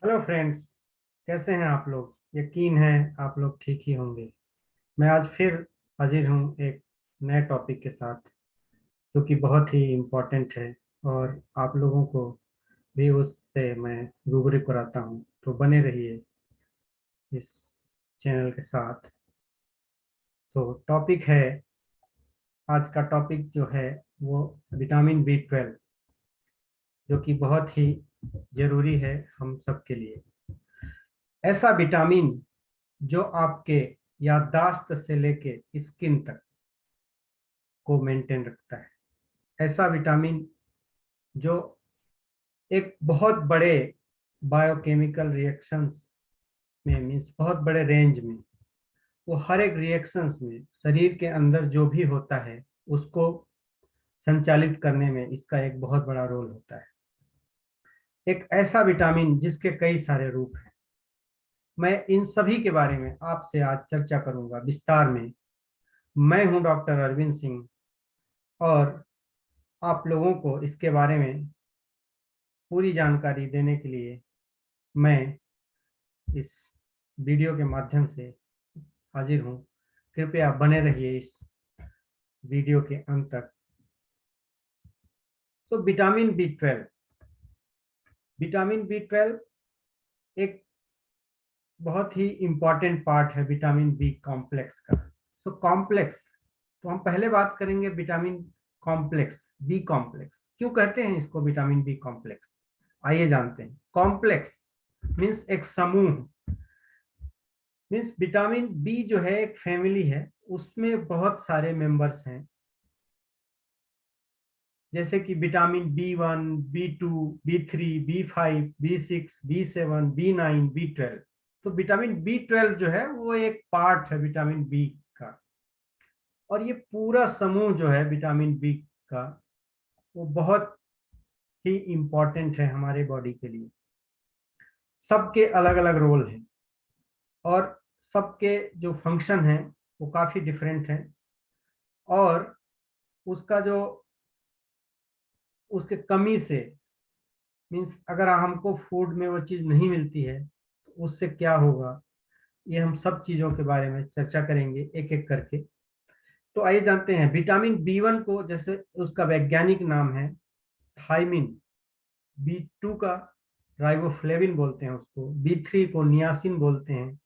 Hello friends. कैसे हैं आप लोग? यकीन है आप लोग ठीक ही होंगे। मैं आज फिर हाजिर हूँ एक नए टॉपिक के साथ, जो कि बहुत ही इम्पोर्टेंट है और आप लोगों को भी उससे मैं रूबरू कराता हूँ। तो बने रहिए इस चैनल के साथ। तो टॉपिक है, आज का टॉपिक जो है वो विटामिन B12, जो कि बहुत ही जरूरी है हम सबके लिए। ऐसा विटामिन जो आपके याददाश्त से लेके स्किन तक को मेंटेन रखता है। ऐसा विटामिन जो एक बहुत बड़े बायोकेमिकल रिएक्शंस में, मीन्स बहुत बड़े रेंज में, वो हर एक रिएक्शंस में शरीर के अंदर जो भी होता है उसको संचालित करने में इसका एक बहुत बड़ा रोल होता है। एक ऐसा विटामिन जिसके कई सारे रूप हैं। मैं इन सभी के बारे में आपसे आज चर्चा करूंगा विस्तार में। मैं हूं डॉक्टर अरविंद सिंह, और आप लोगों को इसके बारे में पूरी जानकारी देने के लिए मैं इस वीडियो के माध्यम से हाजिर हूँ। कृपया बने रहिए इस वीडियो के अंत तक। तो विटामिन बी ट्वेल्व एक बहुत ही इंपॉर्टेंट पार्ट है विटामिन बी कॉम्प्लेक्स का। सो कॉम्प्लेक्स, तो हम पहले बात करेंगे विटामिन कॉम्प्लेक्स, बी कॉम्प्लेक्स। क्यों कहते हैं इसको विटामिन बी कॉम्प्लेक्स? आइए जानते हैं। कॉम्प्लेक्स मीन्स एक समूह, मीन्स विटामिन बी जो है एक फैमिली है, उसमें बहुत सारे मेंबर्स हैं। जैसे कि vitamin B1, B2, B3, B5, B6, B7, B9, B12। तो विटामिन B12 जो है वो एक पार्ट है विटामिन बी का। और ये पूरा समूह जो है विटामिन बी का, वो बहुत ही इंपॉर्टेंट है हमारे बॉडी के लिए। सबके अलग अलग रोल हैं और सबके जो फंक्शन हैं वो काफी डिफरेंट हैं। और उसका जो, उसके कमी से, मीन्स अगर हमको फूड में वो चीज़ नहीं मिलती है तो उससे क्या होगा, ये हम सब चीज़ों के बारे में चर्चा करेंगे एक एक करके। तो आइए जानते हैं। विटामिन B1 को, जैसे उसका वैज्ञानिक नाम है थायमिन, B2 का राइबोफ्लेविन बोलते हैं उसको, B3 को नियासिन बोलते हैं,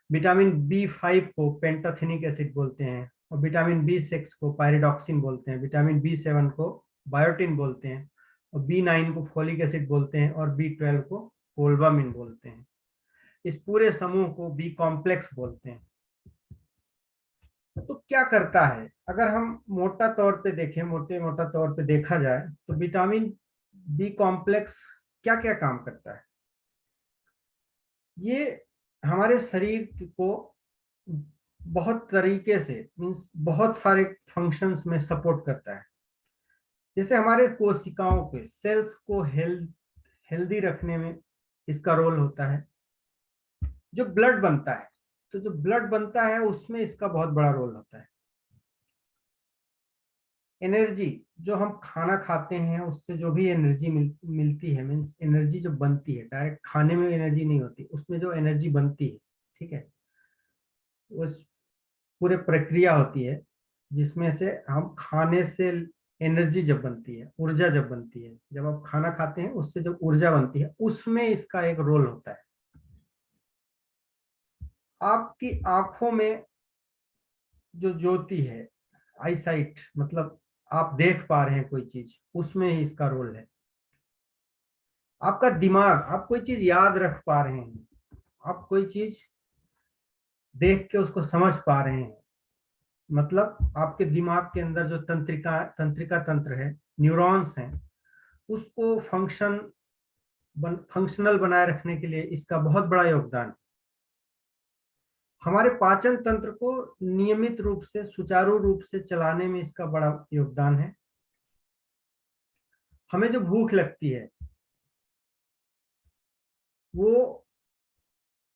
विटामिन B5 को पेंटाथेनिक एसिड बोलते हैं, और विटामिन B6 को पायरिडॉक्सिन बोलते हैं, विटामिन B7 को बायोटिन बोलते हैं, और B9 को फोलिक एसिड बोलते हैं, और B12 को कोल्बामिन बोलते हैं। इस पूरे समूह को बी कॉम्प्लेक्स बोलते हैं। तो क्या करता है, अगर हम मोटा तौर पे देखें, मोटा तौर पे देखा जाए तो विटामिन बी कॉम्प्लेक्स क्या क्या काम करता है? ये हमारे शरीर को बहुत तरीके से, मीन्स बहुत सारे फंक्शंस में सपोर्ट करता है। जैसे हमारे कोशिकाओं के सेल्स को हेल्दी रखने में इसका रोल होता है। जो ब्लड बनता है, तो जो ब्लड बनता है उसमें इसका बहुत बड़ा रोल होता है। एनर्जी, जो हम खाना खाते हैं उससे जो भी एनर्जी मिलती है, मीन्स एनर्जी जो बनती है, डायरेक्ट खाने में एनर्जी नहीं होती, उसमें जो एनर्जी बनती है, ठीक है, उस पूरे प्रक्रिया होती है जिसमें से हम खाने से एनर्जी जब बनती है, ऊर्जा जब बनती है, जब आप खाना खाते हैं उससे जो ऊर्जा बनती है उसमें इसका एक रोल होता है। आपकी आंखों में जो ज्योति है, आईसाइट, मतलब आप देख पा रहे हैं कोई चीज, उसमें ही इसका रोल है। आपका दिमाग, आप कोई चीज याद रख पा रहे हैं, आप कोई चीज देख के उसको समझ पा रहे हैं, मतलब आपके दिमाग के अंदर जो तंत्रिका तंत्रिका तंत्र है, न्यूरॉन्स हैं, उसको फंक्शनल बनाए रखने के लिए इसका बहुत बड़ा योगदान है। हमारे पाचन तंत्र को नियमित रूप से, सुचारू रूप से चलाने में इसका बड़ा योगदान है। हमें जो भूख लगती है वो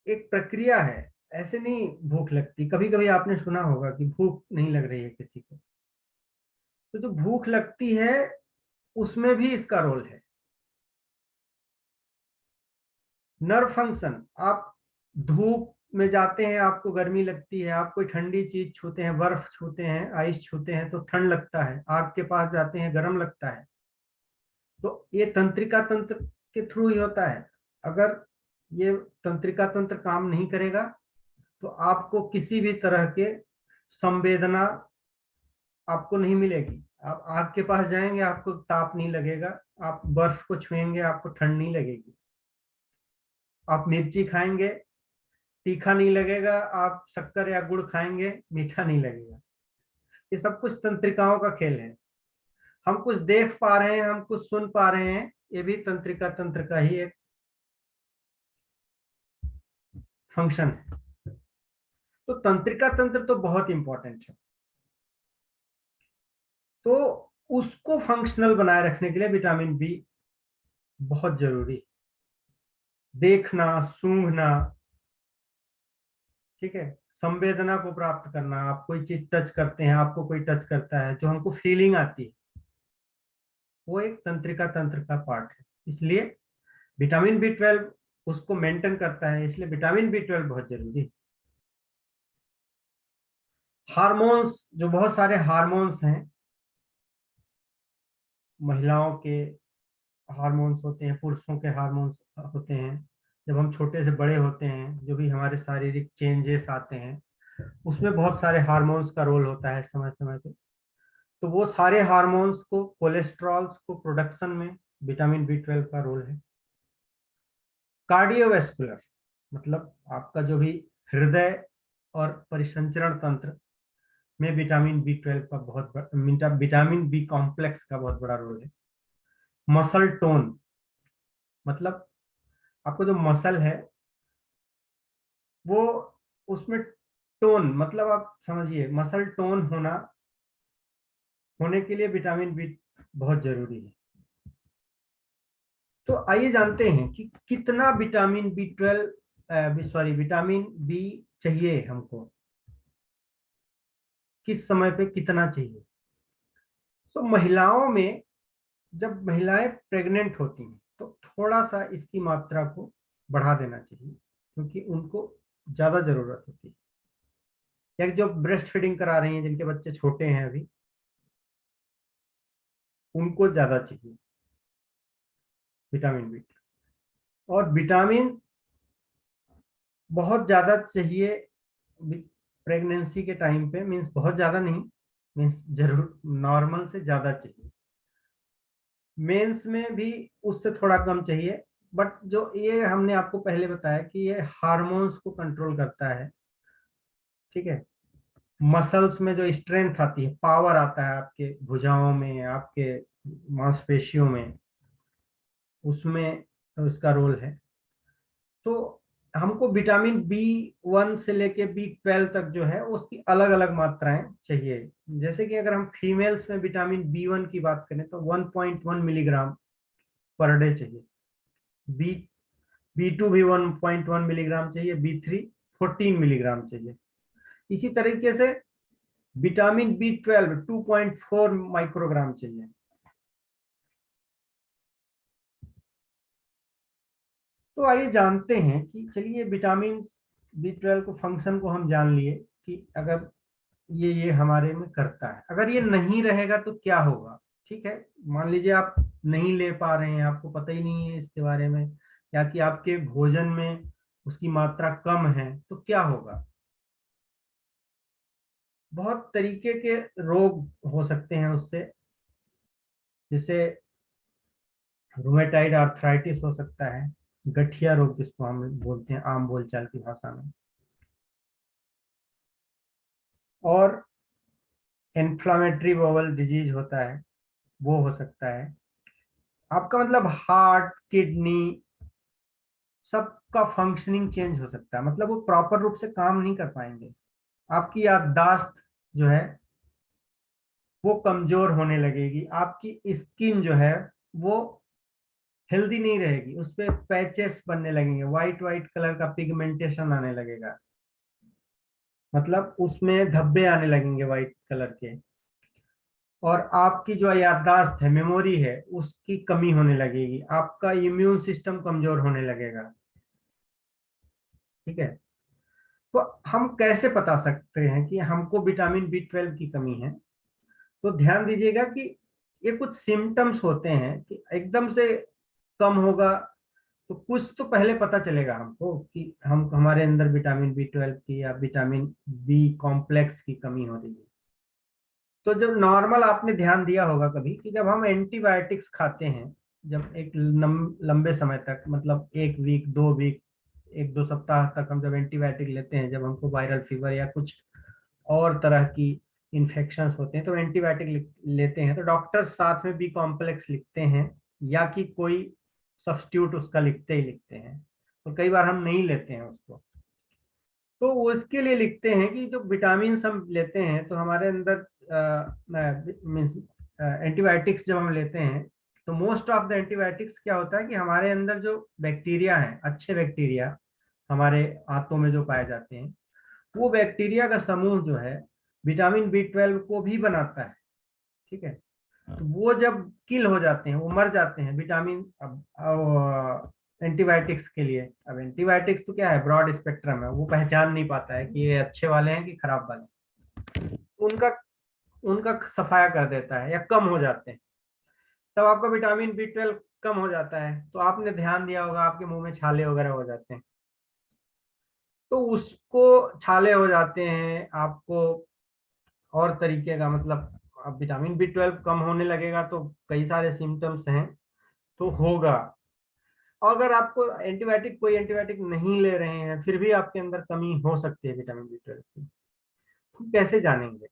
एक प्रक्रिया है, ऐसे नहीं भूख लगती। कभी कभी आपने सुना होगा कि भूख नहीं लग रही है किसी को, तो जो भूख लगती है उसमें भी इसका रोल है। नर्व फंक्शन, आप धूप में जाते हैं, आपको गर्मी लगती है, आप कोई ठंडी चीज छूते हैं, बर्फ छूते हैं, आइस छूते हैं तो ठंड लगता है, आग के पास जाते हैं गर्म लगता है। तो ये तंत्रिका तंत्र के थ्रू ही होता है। अगर ये तंत्रिका तंत्र काम नहीं करेगा तो आपको किसी भी तरह के संवेदना आपको नहीं मिलेगी। आप आग के पास जाएंगे, आपको ताप नहीं लगेगा, आप बर्फ को छुएंगे, आपको ठंड नहीं लगेगी। आप मिर्ची खाएंगे, तीखा नहीं लगेगा, आप शक्कर या गुड़ खाएंगे, मीठा नहीं लगेगा। ये सब कुछ तंत्रिकाओं का खेल है। हम कुछ देख पा रहे हैं, हम कुछ सुन पा रहे हैं, ये भी तंत्रिका तंत्र का ही एक फंक्शन है। तो तंत्रिका तंत्र तो बहुत इंपॉर्टेंट है। तो उसको फंक्शनल बनाए रखने के लिए विटामिन बी बहुत जरूरी। देखना, सूंघना, ठीक है, संवेदना को प्राप्त करना, आप कोई चीज टच करते हैं, आपको कोई टच करता है, जो हमको फीलिंग आती है, वो एक तंत्रिका तंत्र का पार्ट है। इसलिए विटामिन बी 12 उसको मेंटेन करता है, इसलिए विटामिन बी 12 बहुत जरूरी है। हार्मोन्स, जो बहुत सारे हार्मोन्स हैं, महिलाओं के हार्मोन्स होते हैं, पुरुषों के हार्मोन्स होते हैं। जब हम छोटे से बड़े होते हैं, जो भी हमारे शारीरिक चेंजेस आते हैं, उसमें बहुत सारे हार्मोन्स का रोल होता है समय समय पे। तो वो सारे हार्मोन्स को, कोलेस्ट्रॉल्स को प्रोडक्शन में विटामिन बी 12 का रोल है। कार्डियोवेस्कुलर, मतलब आपका जो भी हृदय और परिसंचरण तंत्र में विटामिन बी 12 का विटामिन बी कॉम्प्लेक्स का बहुत बड़ा रोल है। मसल टोन, मतलब आपको जो मसल है वो, उसमें टोन, मतलब आप समझिए, मसल टोन होने के लिए विटामिन बी बहुत जरूरी है। तो आइए जानते हैं कि कितना vitamin B 12, sorry, vitamin B चाहिए हमको, किस समय पे कितना चाहिए। तो महिलाओं में, जब महिलाएं प्रेग्नेंट होती हैं तो थोड़ा सा इसकी मात्रा को बढ़ा देना चाहिए, क्योंकि उनको ज्यादा जरूरत होती है। या जो ब्रेस्ट फीडिंग करा रही हैं, जिनके बच्चे छोटे हैं अभी, उनको ज्यादा चाहिए विटामिन बी। और विटामिन बहुत ज्यादा चाहिए प्रेगनेंसी के टाइम पे, मीन्स बहुत ज्यादा नहीं, मीन्स जरूर नॉर्मल से ज्यादा चाहिए। मेंस में भी उससे थोड़ा कम चाहिए। बट जो ये हमने आपको पहले बताया कि ये हार्मोन्स को कंट्रोल करता है, ठीक है। मसल्स में जो स्ट्रेंथ आती है, पावर आता है आपके भुजाओं में, आपके मांसपेशियों में, उसमें तो इसका रोल है। तो हमको विटामिन बी 1 से लेके बी 12 तक जो है उसकी अलग अलग मात्राएं चाहिए। जैसे कि अगर हम फीमेल्स में विटामिन बी 1 की बात करें तो 1.1 मिलीग्राम पर डे चाहिए। बी बी 2 भी 1.1 मिलीग्राम चाहिए, बी 3 14 मिलीग्राम चाहिए। इसी तरीके से विटामिन बी 12 2.4 माइक्रोग्राम चाहिए। तो आइए जानते हैं कि, चलिए, विटामिन बी 12 को फंक्शन को हम जान लिए कि अगर ये हमारे में करता है, अगर ये नहीं रहेगा तो क्या होगा। ठीक है, मान लीजिए आप नहीं ले पा रहे हैं, आपको पता ही नहीं है इसके बारे में, या कि आपके भोजन में उसकी मात्रा कम है, तो क्या होगा। बहुत तरीके के रोग हो सकते हैं उससे, जैसे रूमेटाइड आर्थराइटिस हो सकता है, गठिया रोग जिसको हम बोलते हैं आम बोलचाल की भाषा में, और इन्फ्लामेटरी बाउल डिजीज होता है, वो हो सकता है। आपका मतलब हार्ट, किडनी, सबका फंक्शनिंग चेंज हो सकता है, मतलब वो प्रॉपर रूप से काम नहीं कर पाएंगे। आपकी याददाश्त जो है वो कमजोर होने लगेगी, आपकी स्किन जो है वो हेल्दी नहीं रहेगी, उस पे पैचेस बनने लगेंगे, व्हाइट व्हाइट कलर का पिगमेंटेशन आने लगेगा, मतलब उसमें धब्बे आने लगेंगे व्हाइट कलर के। और आपकी जो याददाश्त है, मेमोरी है, उसकी कमी होने लगेगी, आपका इम्यून सिस्टम कमजोर होने लगेगा। ठीक है। तो हम कैसे बता सकते हैं कि हमको विटामिन B12 की कमी है? तो ध्यान दीजिएगा कि ये कुछ सिम्टम्स होते हैं कि एकदम से कम होगा, तो कुछ तो पहले पता चलेगा हमको कि हम हमारे अंदर विटामिन B12 की या विटामिन बी कॉम्प्लेक्स की कमी हो रही है। तो जब नॉर्मल आपने ध्यान दिया होगा कभी कि जब हम एंटीबायोटिक्स खाते हैं, जब एक लंबे समय तक, मतलब 1 वीक 2 वीक 1-2 सप्ताह तक हम जब एंटीबायोटिक लेते हैं, जब हमको वायरल फीवर या कुछ और तरह की इन्फेक्शंस होते हैं तो एंटीबायोटिक लेते हैं, तो डॉक्टर साथ में बी कॉम्प्लेक्स लिखते हैं या कि कोई सब्स्टिट्यूट उसका लिखते ही लिखते हैं। और कई बार हम नहीं लेते हैं उसको, तो उसके लिए लिखते हैं कि जो विटामिन हम लेते हैं तो हमारे अंदर मीन्स एंटीबायोटिक्स जब हम लेते हैं तो मोस्ट ऑफ द एंटीबायोटिक्स क्या होता है कि हमारे अंदर जो बैक्टीरिया है, अच्छे बैक्टीरिया हमारे आंतों में जो पाए जाते हैं, वो बैक्टीरिया का समूह जो है विटामिन B12 को भी बनाता है। ठीक है। तो वो जब किल हो जाते हैं, वो मर जाते हैं विटामिन, अब एंटीबायोटिक्स के लिए, अब एंटीबायोटिक्स तो क्या है, ब्रॉड स्पेक्ट्रम है, वो पहचान नहीं पाता है कि ये अच्छे वाले हैं कि खराब वाले हैं। उनका उनका सफाया कर देता है या कम हो जाते हैं, तब आपका विटामिन B12 कम हो जाता है, तो आपने ध्यान दिया होगा आपके मुंह में छाले वगैरह हो जाते हैं। तो उसको छाले हो जाते हैं आपको, और तरीके का मतलब, अब विटामिन B12 कम होने लगेगा तो कई सारे सिम्टम्स हैं, तो होगा। और अगर आपको एंटीबायोटिक, कोई एंटीबायोटिक नहीं ले रहे हैं फिर भी आपके अंदर कमी हो सकती है विटामिन B12 की, तो कैसे जानेंगे?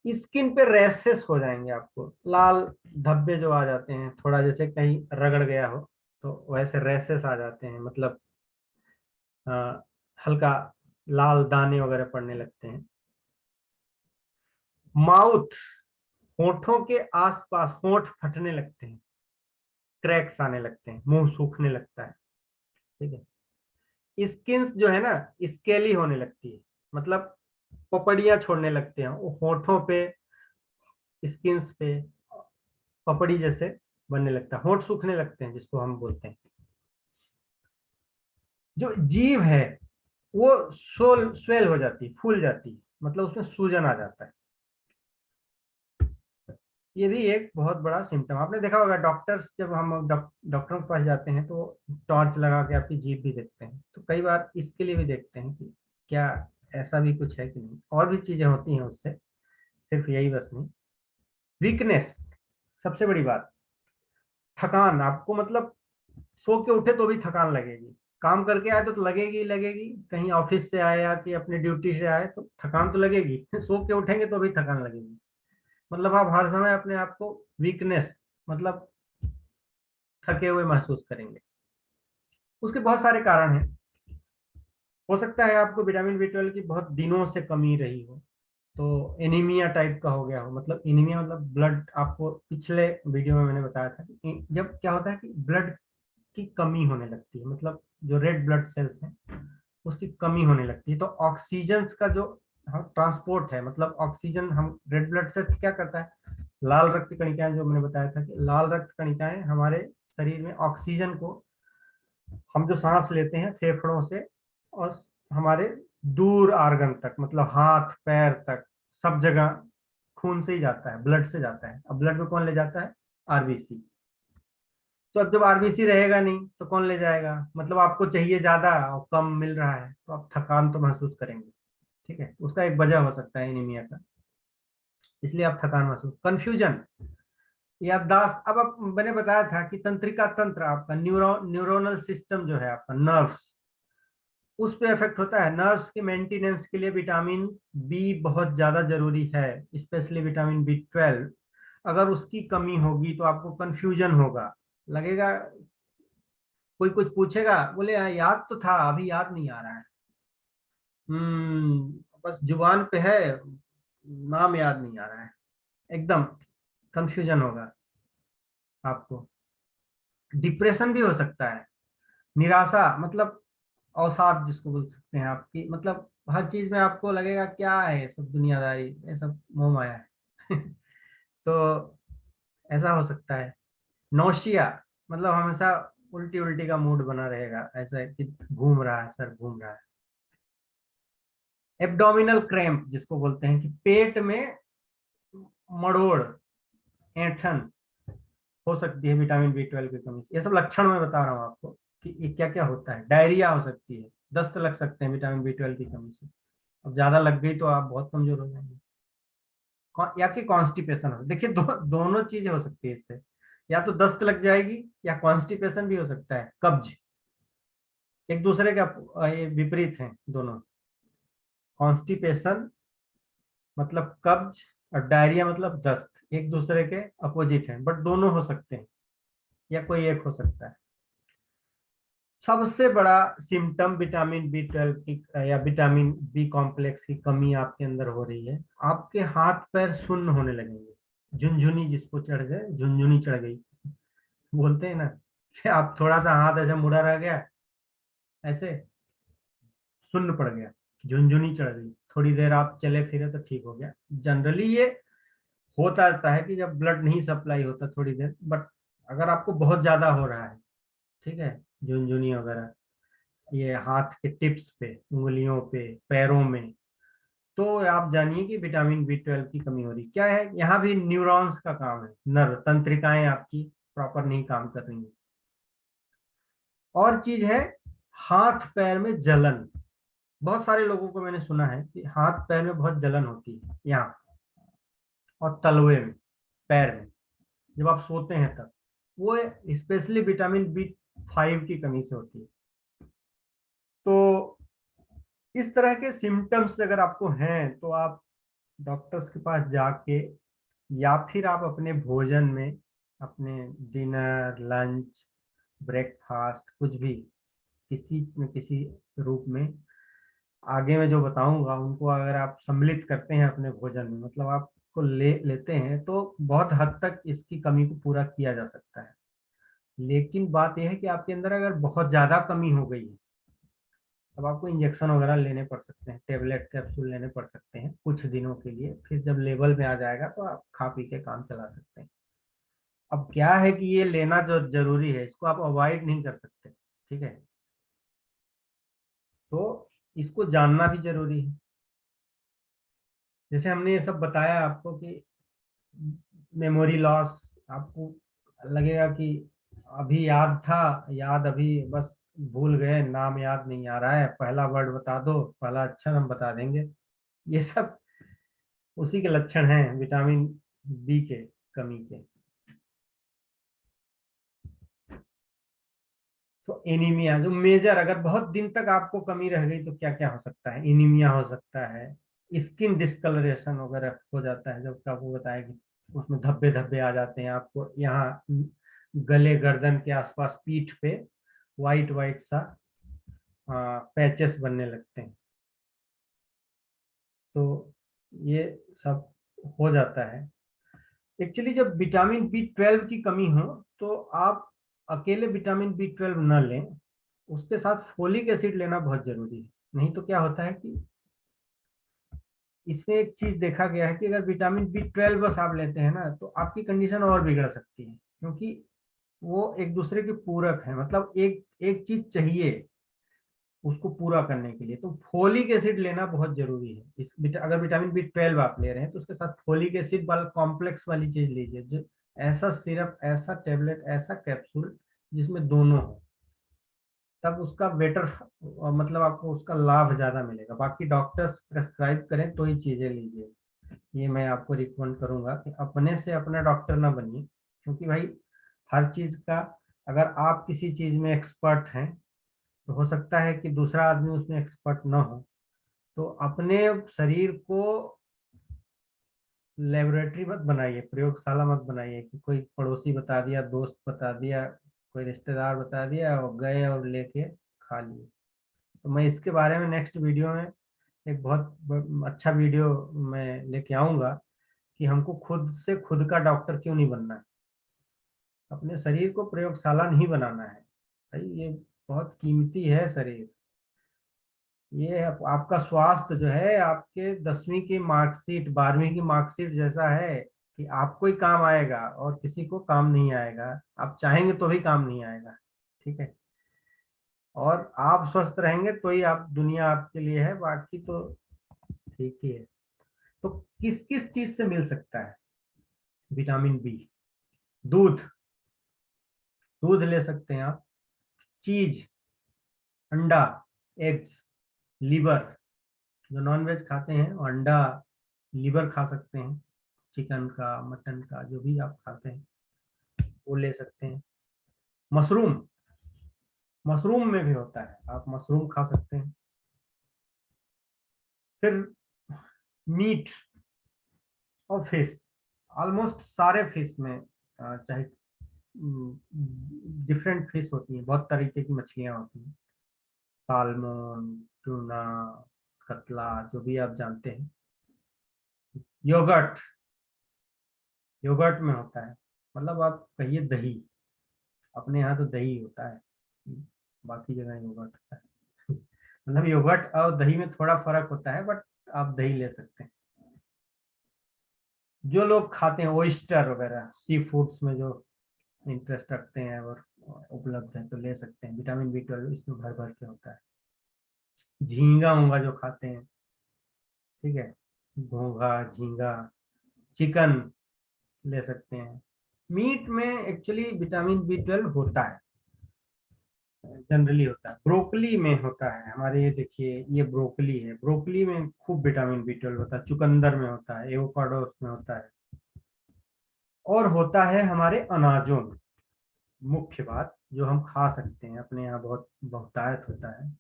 स्किन पे रैशेस हो जाएंगे, आपको लाल धब्बे जो आ जाते हैं, थोड़ा जैसे कहीं रगड़ गया हो तो वैसे रैशेस आ जाते हैं, मतलब अ, हल्का लाल दाने वगैरह पड़ने लगते हैं। माउथ, होठों के आसपास होठ फटने लगते हैं, क्रैक्स आने लगते हैं, मुंह सूखने लगता है। ठीक है। स्किन जो है ना, स्केली होने लगती है, मतलब पपड़ियां छोड़ने लगते हैं वो होठों पे, स्किन पे पपड़ी जैसे बनने लगता है, होठ सूखने लगते हैं जिसको हम बोलते हैं। जो जीभ है वो स्वेल हो जाती है, फूल जाती है, मतलब उसमें सूजन आ जाता है। ये भी एक बहुत बड़ा सिम्टम आपने देखा होगा, डॉक्टर्स जब हम डॉक्टरों के पास जाते हैं तो टॉर्च लगा के आपकी जीभ भी देखते हैं, तो कई बार इसके लिए भी देखते हैं कि क्या ऐसा भी कुछ है कि नहीं, और भी चीजें होती हैं उससे, सिर्फ यही बस नहीं। वीकनेस, सबसे बड़ी बात, थकान आपको, मतलब सो के उठे तो भी थकान लगेगी, काम करके आए तो लगेगी ही लगेगी, कहीं ऑफिस से आए या कि अपने ड्यूटी से आए तो थकान तो लगेगी, सो के उठेंगे तो भी थकान लगेगी, मतलब आप हर समय अपने आप को वीकनेस, मतलब थके हुए महसूस करेंगे। उसके बहुत सारे कारण हैं। हो सकता है आपको विटामिन B12 की बहुत दिनों से कमी रही हो, तो एनीमिया टाइप का हो गया हो, मतलब एनीमिया मतलब ब्लड, आपको पिछले वीडियो में मैंने बताया था कि जब क्या होता है कि ब्लड की कमी होने लगती है, मतलब जो रेड ब्लड सेल्स हैं उसकी कमी होने लगती है, तो ऑक्सीजन का जो ट्रांसपोर्ट है, मतलब ऑक्सीजन, हम रेड ब्लड सेल्स क्या करता है, लाल रक्त कणिकाएं, जो मैंने बताया था कि लाल रक्त कणिकाएं हमारे शरीर में ऑक्सीजन को, हम जो सांस लेते हैं फेफड़ों से और हमारे दूर आर्गन तक, मतलब हाथ पैर तक, सब जगह खून से ही जाता है, ब्लड से जाता है। अब ब्लड में कौन ले जाता है? आरबीसी। तो अब जब आरबीसी रहेगा नहीं तो कौन ले जाएगा, मतलब आपको चाहिए ज्यादा और कम मिल रहा है तो आप थकान तो महसूस करेंगे। ठीक है, उसका एक वजह हो सकता है एनीमिया का, इसलिए आप थकान महसूस, कंफ्यूजन, याददाश्त। अब आप, मैंने बताया था कि तंत्रिका तंत्र, आपका न्यूरोनल सिस्टम जो है, आपका नर्व्स, उस पे इफेक्ट होता है। नर्व्स के मेंटेनेंस के लिए विटामिन बी बहुत ज्यादा जरूरी है, स्पेशली विटामिन B12। अगर उसकी कमी होगी तो आपको कंफ्यूजन होगा, लगेगा, कोई कुछ पूछेगा बोले "हाँ, याद तो था अभी याद नहीं आ रहा है, बस जुबान पे है, नाम याद नहीं आ रहा है", एकदम कंफ्यूजन होगा आपको। डिप्रेशन भी हो सकता है, निराशा, मतलब अवसाद जिसको बोल सकते हैं आपकी, मतलब हर चीज में आपको लगेगा क्या है ये सब दुनियादारी, ये सब मोह माया है। तो ऐसा हो सकता है। नौशिया, मतलब हमेशा उल्टी उल्टी का मूड बना रहेगा, ऐसा है कि घूम रहा है, सर घूम रहा है। एब्डोमिनल क्रैम्प जिसको बोलते हैं कि पेट में मड़ोड़, ऐंठन हो सकती है विटामिन बी 12 की कमी से। ये सब लक्षण मैं बता रहा हूँ आपको कि ये क्या क्या होता है। डायरिया हो सकती है, दस्त लग सकते हैं विटामिन बी 12 की कमी से। अब ज्यादा लग गई तो आप बहुत कमजोर हो जाएंगे। या कि कॉन्स्टिपेशन हो, देखिए दोनों चीजें हो सकती है इससे। या तो दस्त लग जाएगी या कॉन्स्टिपेशन भी हो सकता है, कब्ज। एक दूसरे का ये विपरीत हैं दोनों। कॉन्स्टिपेशन मतलब कब्ज और डायरिया मतलब दस्त, एक दूसरे के अपोजिट हैं, बट दोनों हो सकते हैं या कोई एक हो सकता है। सबसे बड़ा सिम्टम विटामिन बी 12 की या विटामिन बी कॉम्प्लेक्स की कमी आपके अंदर हो रही है। आपके हाथ पैर सुन्न होने लगेंगे, झुनझुनी जिसको चढ़ गए, झुनझुनी चढ़ गई बोलते हैं ना, कि आप थोड़ा सा हाथ ऐसे मुड़ा रह गया, ऐसे सुन्न पड़ गया, झुनझुनी चढ़ गई, थोड़ी देर आप चले फिरे तो ठीक हो गया। जनरली ये होता रहता है कि जब ब्लड नहीं सप्लाई होता थोड़ी देर, बट अगर आपको बहुत ज्यादा हो रहा है, ठीक है, झुनझुनी वगैरह ये हाथ के टिप्स पे, उंगलियों पे, पैरों में, तो आप जानिए कि विटामिन बी 12 की कमी हो रही। क्या है, यहाँ भी न्यूरॉन्स का काम है, नर्व तंत्रिकाएं आपकी प्रॉपर नहीं काम कर रही हैं। और चीज है, हाथ पैर में जलन। बहुत सारे लोगों को मैंने सुना है कि हाथ पैर में बहुत जलन होती है यहाँ, और तलवे में, पैर में, जब आप सोते हैं तब। वो स्पेशली विटामिन बी 5 की कमी से होती है। तो इस तरह के सिम्टम्स अगर आपको हैं तो आप डॉक्टर्स के पास जाके, या फिर आप अपने भोजन में, अपने डिनर, लंच, ब्रेकफास्ट, कुछ भी किसी न किसी रूप में, आगे मैं जो बताऊंगा उनको अगर आप सम्मिलित करते हैं अपने भोजन में, मतलब आपको लेते हैं, तो बहुत हद तक इसकी कमी को पूरा किया जा सकता है। लेकिन बात यह है कि आपके अंदर अगर बहुत ज्यादा कमी हो गई है, तब आपको इंजेक्शन वगैरह लेने पड़ सकते हैं, टेबलेट कैप्सूल लेने पड़ सकते हैं कुछ दिनों के लिए। फिर जब लेवल में आ जाएगा तो आप खा पी के काम चला सकते हैं। अब क्या है कि ये लेना जो जरूरी है, इसको आप अवॉइड नहीं कर सकते, ठीक है। तो इसको जानना भी जरूरी है। जैसे हमने ये सब बताया आपको कि मेमोरी लॉस, आपको लगेगा कि अभी याद था, याद अभी बस भूल गए, नाम याद नहीं आ रहा है, पहला वर्ड बता दो, पहला अक्षर हम बता देंगे। ये सब उसी के लक्षण हैं विटामिन बी के कमी के। तो एनीमिया जो मेजर, अगर बहुत दिन तक आपको कमी रह गई तो क्या क्या हो सकता है। एनीमिया हो सकता है, स्किन डिस्कलरेशन वगैरह हो जाता है, जब आपको बताया कि उसमें धब्बे धब्बे आ जाते हैं आपको यहाँ गले गर्दन के आसपास, पीठ पे वाइट वाइट सा पैचेस बनने लगते हैं। तो ये सब हो जाता है। एक्चुअली जब विटामिन बी 12 की कमी हो तो आप अकेले विटामिन बी 12 न लें, उसके साथ फोलिक एसिड लेना बहुत जरूरी है। नहीं तो क्या होता है कि इसमें एक चीज देखा गया है कि अगर विटामिन बी 12 बस आप लेते हैं ना, तो आपकी कंडीशन और बिगड़ सकती है, क्योंकि वो एक दूसरे के पूरक है। मतलब एक एक चीज चाहिए उसको पूरा करने के लिए, तो फोलिक एसिड लेना बहुत जरूरी है। अगर विटामिन बी 12 आप ले रहे हैं तो उसके साथ फोलिक एसिड वाला कॉम्प्लेक्स वाली चीज लीजिए, जो ऐसा सिरप, ऐसा टेबलेट, ऐसा कैप्सूल जिसमें दोनों हो, तब उसका बेटर, मतलब आपको उसका लाभ ज्यादा मिलेगा। बाकी डॉक्टर्स प्रेस्क्राइब करें तो ही चीजें लीजिए, ये मैं आपको रिकमेंड करूंगा कि अपने से अपना डॉक्टर ना बनिए। क्योंकि भाई हर चीज का, अगर आप किसी चीज में एक्सपर्ट हैं तो हो सकता है कि दूसरा आदमी उसमें एक्सपर्ट ना हो। तो अपने शरीर को लेबोरेटरी मत बनाइए, प्रयोगशाला मत बनाइए कि कोई पड़ोसी बता दिया, दोस्त बता दिया, कोई रिश्तेदार बता दिया और गए और लेके खा लिए। तो मैं इसके बारे में नेक्स्ट वीडियो में एक बहुत अच्छा वीडियो मैं लेके आऊंगा कि हमको खुद से खुद का डॉक्टर क्यों नहीं बनना है, अपने शरीर को प्रयोगशाला नहीं बनाना है। भाई ये बहुत कीमती है शरीर। ये आपका स्वास्थ्य जो है आपके 10वीं की मार्कशीट, 12वीं की मार्कशीट जैसा है कि आपको ही काम आएगा और किसी को काम नहीं आएगा। आप चाहेंगे तो भी काम नहीं आएगा, ठीक है। और आप स्वस्थ रहेंगे तो ही आप, दुनिया आपके लिए है, बाकी तो ठीक ही है। तो किस किस चीज से मिल सकता है विटामिन बी? दूध, दूध ले सकते हैं आप। चीज, अंडा, एग्स, लीवर, जो नॉनवेज खाते हैं वो अंडा, लीवर खा सकते हैं, चिकन का, मटन का, जो भी आप खाते हैं वो ले सकते हैं। मशरूम, मशरूम में भी होता है, आप मशरूम खा सकते हैं। फिर मीट और फिश, ऑलमोस्ट सारे फिश में, चाहे डिफरेंट फिश होती हैं, बहुत तरीके की मछलियां होती हैं, साल्मन, टूना, कतला, जो भी आप जानते हैं। योगर्ट, योगर्ट में होता है, मतलब आप कहिए दही, अपने यहाँ तो दही होता है, बाकी जगह योगर्ट होता है। मतलब योगर्ट और दही में थोड़ा फर्क होता है, बट आप दही ले सकते हैं। जो लोग खाते हैं ओइस्टर वगैरह, सी फूड्स में जो इंटरेस्ट रखते हैं और उपलब्ध है तो ले सकते हैं। विटामिन बी 12 इसमें भर भर के होता है। झींगा उंगा जो खाते हैं, ठीक है, घोंघा, झींगा, चिकन ले सकते हैं। मीट में एक्चुअली विटामिन बी 12 होता है, जनरली होता है। ब्रोकली में होता है हमारे, ये देखिए ये ब्रोकली है, ब्रोकली में खूब विटामिन बी 12 होता है। चुकंदर में होता है, एवोकाडो में होता है, और होता है हमारे अनाजों में। मुख्य बात जो हम खा सकते हैं, अपने यहाँ बहुत बहुतायत होता है,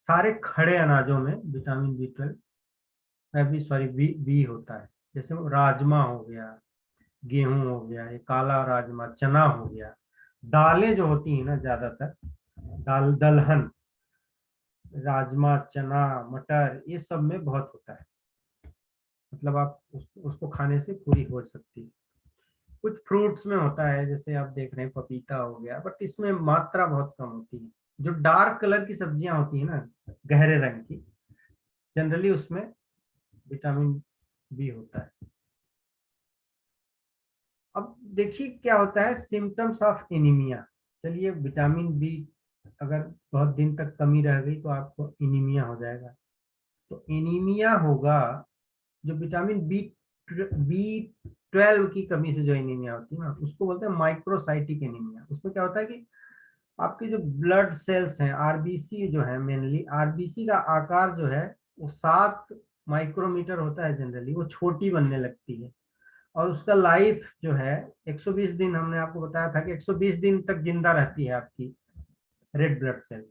सारे खड़े अनाजों में vitamin B 12, B sorry B होता है। जैसे वो राजमा हो गया, गेहूं हो गया, ये काला राजमा, चना हो गया, दालें जो होती हैं ना ज्यादातर, दाल, दलहन, राजमा, चना, मटर, ये सब में बहुत होता है। मतलब आप उसको खाने से पूरी हो सकती है। कुछ फ्रूट्स में होता है, जैसे आप देख रहे हैं पपीता हो गया, बट इसमें मात्रा बहुत कम होती है। जो डार्क कलर की सब्जियां होती है ना, गहरे रंग की, जनरली उसमें विटामिन बी होता है। अब देखिए क्या होता है सिम्टम्स ऑफ एनीमिया। चलिए, विटामिन बी अगर बहुत दिन तक कमी रह गई तो आपको एनीमिया हो जाएगा। तो एनीमिया होगा, जो विटामिन बी 12 की कमी से जो एनीमिया होती है ना, उसको बोलते हैं माइक्रोसाइटिक एनीमिया। उसमें क्या होता है कि आपके जो ब्लड सेल्स हैं, आरबीसी जो है, मेनली आरबीसी का आकार जो है वो 7 माइक्रोमीटर होता है जनरली, वो छोटी बनने लगती है। और उसका लाइफ जो है 120 दिन, हमने आपको बताया था कि 120 दिन तक जिंदा रहती है आपकी रेड ब्लड सेल्स।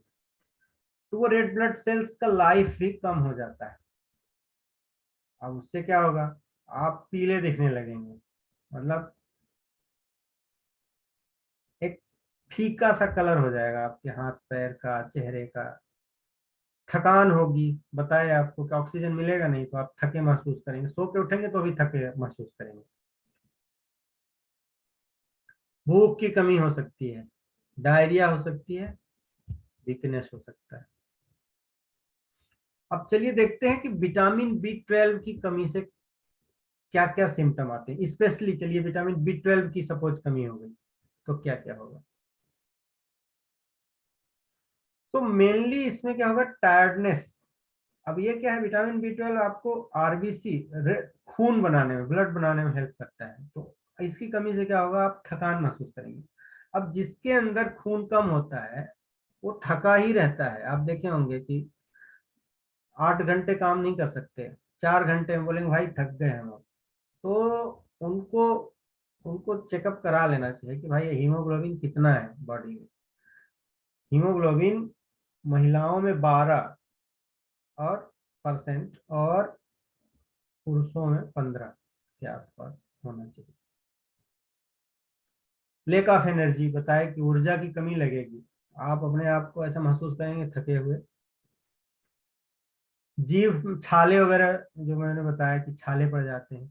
तो वो रेड ब्लड सेल्स का लाइफ भी कम हो जाता है। अब उससे क्या होगा, आप पीले दिखने लगेंगे, मतलब एक फीका सा कलर हो जाएगा आपके हाथ पैर का, चेहरे का। थकान होगी, बताए आपको कि ऑक्सीजन मिलेगा नहीं तो आप थके महसूस करेंगे, सो के उठेंगे तो भी थके महसूस करेंगे। भूख की कमी हो सकती है, डायरिया हो सकती है, वीकनेस हो सकता है। अब चलिए देखते हैं कि विटामिन बी 12 की कमी से क्या क्या सिम्टम आते हैं। स्पेशली चलिए विटामिन बी 12 की सपोज कमी हो गई तो क्या क्या होगा। तो मेनली इसमें क्या होगा, टायर्डनेस। अब ये क्या है, विटामिन बी 12 आपको आरबीसी, खून बनाने में, ब्लड बनाने में हेल्प करता है। तो इसकी कमी से क्या होगा, आप थकान महसूस करेंगे। अब जिसके अंदर खून कम होता है वो थका ही रहता है। आप देखे होंगे कि 8 घंटे काम नहीं कर सकते, 4 घंटे में बोलेंगे भाई थक गए हम अब। तो उनको उनको चेकअप करा लेना चाहिए कि भाई हीमोग्लोबिन कितना है बॉडी में। हीमोग्लोबिन महिलाओं में 12 और परसेंट, और पुरुषों में 15 के आसपास होना चाहिए। लेक ऑफ एनर्जी, बताए कि ऊर्जा की कमी लगेगी, आप अपने आप को ऐसा महसूस करेंगे थके हुए। जीभ, छाले वगैरह, जो मैंने बताया कि छाले पड़ जाते हैं।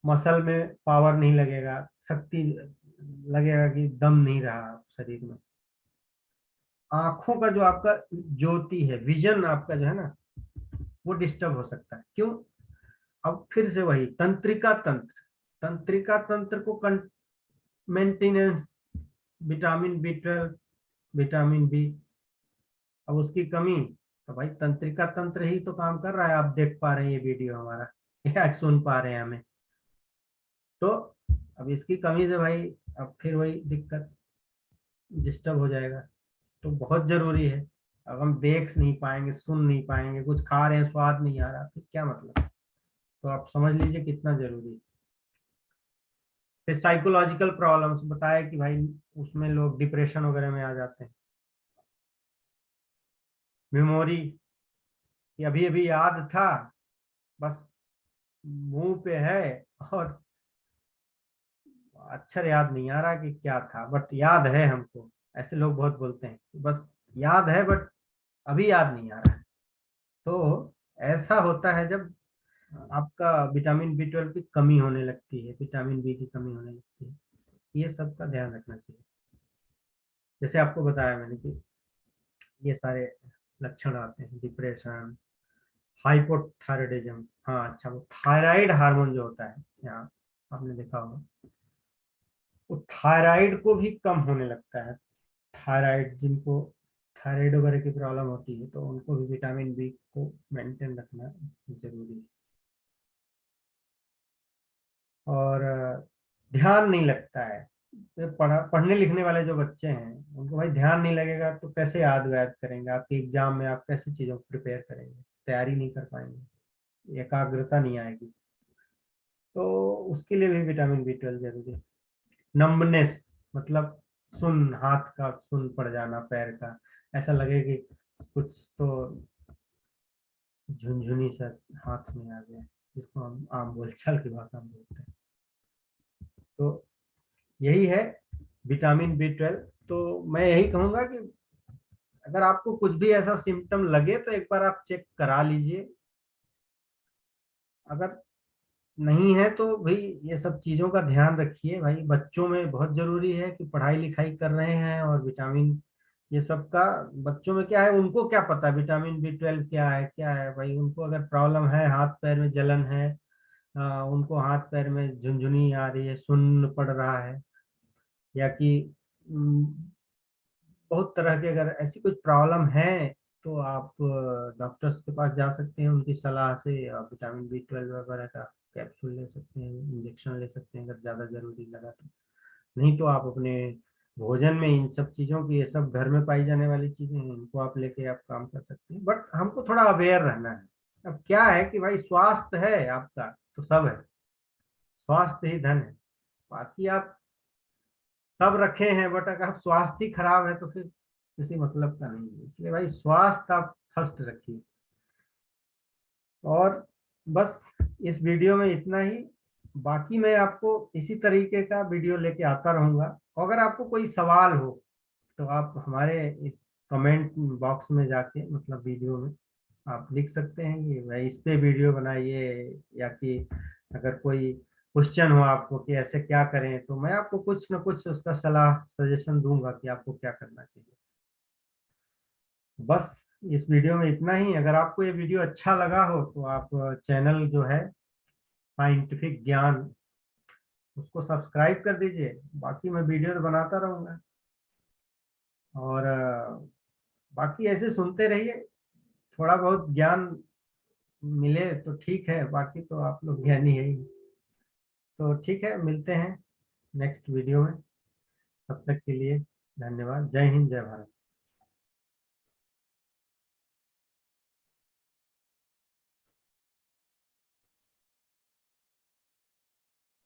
मसल में पावर नहीं लगेगा, शक्ति, लगेगा कि दम नहीं रहा शरीर में। आंखों का जो आपका ज्योति है, विजन आपका जो है ना, वो डिस्टर्ब हो सकता है। क्यों? अब फिर से वही तंत्रिका तंत्र, तंत्रिका तंत्र को maintenance vitamin B 12, vitamin B, अब उसकी कमी, तो भाई तंत्रिका तंत्र ही तो काम कर रहा है। आप देख पा रहे हैं ये वीडियो हमारा, या सुन पा रहे हैं हमें, तो अब इसकी कमी से भाई अब फिर वही दिक्कत, डिस्टर्ब हो जाएगा। तो बहुत जरूरी है। अब हम देख नहीं पाएंगे, सुन नहीं पाएंगे, कुछ खा रहे हैं स्वाद नहीं आ रहा, फिर क्या मतलब। तो आप समझ लीजिए कितना जरूरी है। फिर साइकोलॉजिकल प्रॉब्लम्स बताया कि भाई उसमें लोग डिप्रेशन वगैरह में आ जाते हैं। मेमोरी, कि अभी अभी याद था, बस मुंह पे है, और अक्षर याद नहीं आ रहा कि क्या था, बट याद है हमको। ऐसे लोग बहुत बोलते हैं कि बस याद है बट अभी याद नहीं आ रहा है। तो ऐसा होता है जब आपका विटामिन बी 12 की कमी होने लगती है, विटामिन बी की कमी होने लगती है। ये सब का ध्यान रखना चाहिए। जैसे आपको बताया मैंने कि ये सारे लक्षण आते हैं, डिप्रेशन, हाइपोथायराइडिज्म। हाँ अच्छा, वो थायराइड हार्मोन जो होता है, यहाँ आपने देखा होगा, वो थायराइड को भी कम होने लगता है। थायराइड, जिनको थायराइड वगैरह की प्रॉब्लम होती है, तो उनको भी विटामिन बी को मेंटेन रखना जरूरी है। और ध्यान नहीं लगता है। तो पढ़ने लिखने वाले जो बच्चे हैं, उनको भाई ध्यान नहीं लगेगा तो कैसे याद व्याद करेंगे, आपके एग्जाम में आप कैसे चीजों को प्रिपेयर करेंगे, तैयारी नहीं कर पाएंगे, एकाग्रता नहीं आएगी। तो उसके लिए भी विटामिन बी 12 जरूरी है। नंबनेस, मतलब सुन, हाथ का सुन पड़ जाना, पैर का, ऐसा लगे कि कुछ तो झुनझुनी सा हाथ में आ गया, जिसको हम आम बोलचाल की भाषा में बोलते हैं। तो यही है विटामिन बी 12। तो मैं यही कहूंगा कि अगर आपको कुछ भी ऐसा सिम्टम लगे तो एक बार आप चेक करा लीजिए। अगर नहीं है तो भाई ये सब चीजों का ध्यान रखिए। भाई बच्चों में बहुत जरूरी है कि पढ़ाई लिखाई कर रहे हैं, और विटामिन ये सब का बच्चों में क्या है, उनको क्या पता विटामिन बी 12 क्या है भाई। उनको अगर प्रॉब्लम है, हाथ पैर में जलन है, उनको हाथ पैर में झुनझुनी आ रही है, सुन्न पड़ रहा है, या कि बहुत तरह की अगर ऐसी कुछ प्रॉब्लम है, तो आप डॉक्टर्स के पास जा सकते हैं। उनकी सलाह से आप विटामिन बी 12 वगैरह का कैप्सूल ले सकते हैं, इंजेक्शन ले सकते हैं अगर ज़्यादा ज़रूरी लगा तो। नहीं तो आप अपने भोजन में इन सब चीज़ों की, ये सब घर में पाई जाने वाली चीज़ें हैं, इनको आप लेके आप काम कर सकते हैं। बट हमको थोड़ा अवेयर रहना है। अब क्या है कि भाई स्वास्थ्य है आपका तो सब है, स्वास्थ्य ही धन है। बाकी आप सब रखे हैं, बट अगर स्वास्थ्य ही खराब है तो फिर किसी मतलब का नहीं है। इसलिए भाई स्वास्थ्य आप फर्स्ट रखिए। और बस इस वीडियो में इतना ही। बाकी मैं आपको इसी तरीके का वीडियो लेके आता रहूंगा। अगर आपको कोई सवाल हो तो आप हमारे इस कमेंट बॉक्स में जाके, मतलब वीडियो में आप लिख सकते हैं कि भाई इस पे वीडियो बनाइए, या कि अगर कोई क्वेश्चन हो आपको कि ऐसे क्या करें, तो मैं आपको कुछ ना कुछ उसका सलाह सजेशन दूंगा कि आपको क्या करना चाहिए। बस इस वीडियो में इतना ही। अगर आपको ये वीडियो अच्छा लगा हो तो आप चैनल जो है साइंटिफिक ज्ञान, उसको सब्सक्राइब कर दीजिए। बाकी मैं वीडियो तो बनाता रहूंगा, और बाकी ऐसे सुनते रहिए। थोड़ा बहुत ज्ञान मिले तो ठीक है, बाकी तो आप लोग ज्ञानी है ही। तो ठीक है, मिलते हैं नेक्स्ट वीडियो में। तब तक के लिए धन्यवाद। जय हिंद, जय भारत।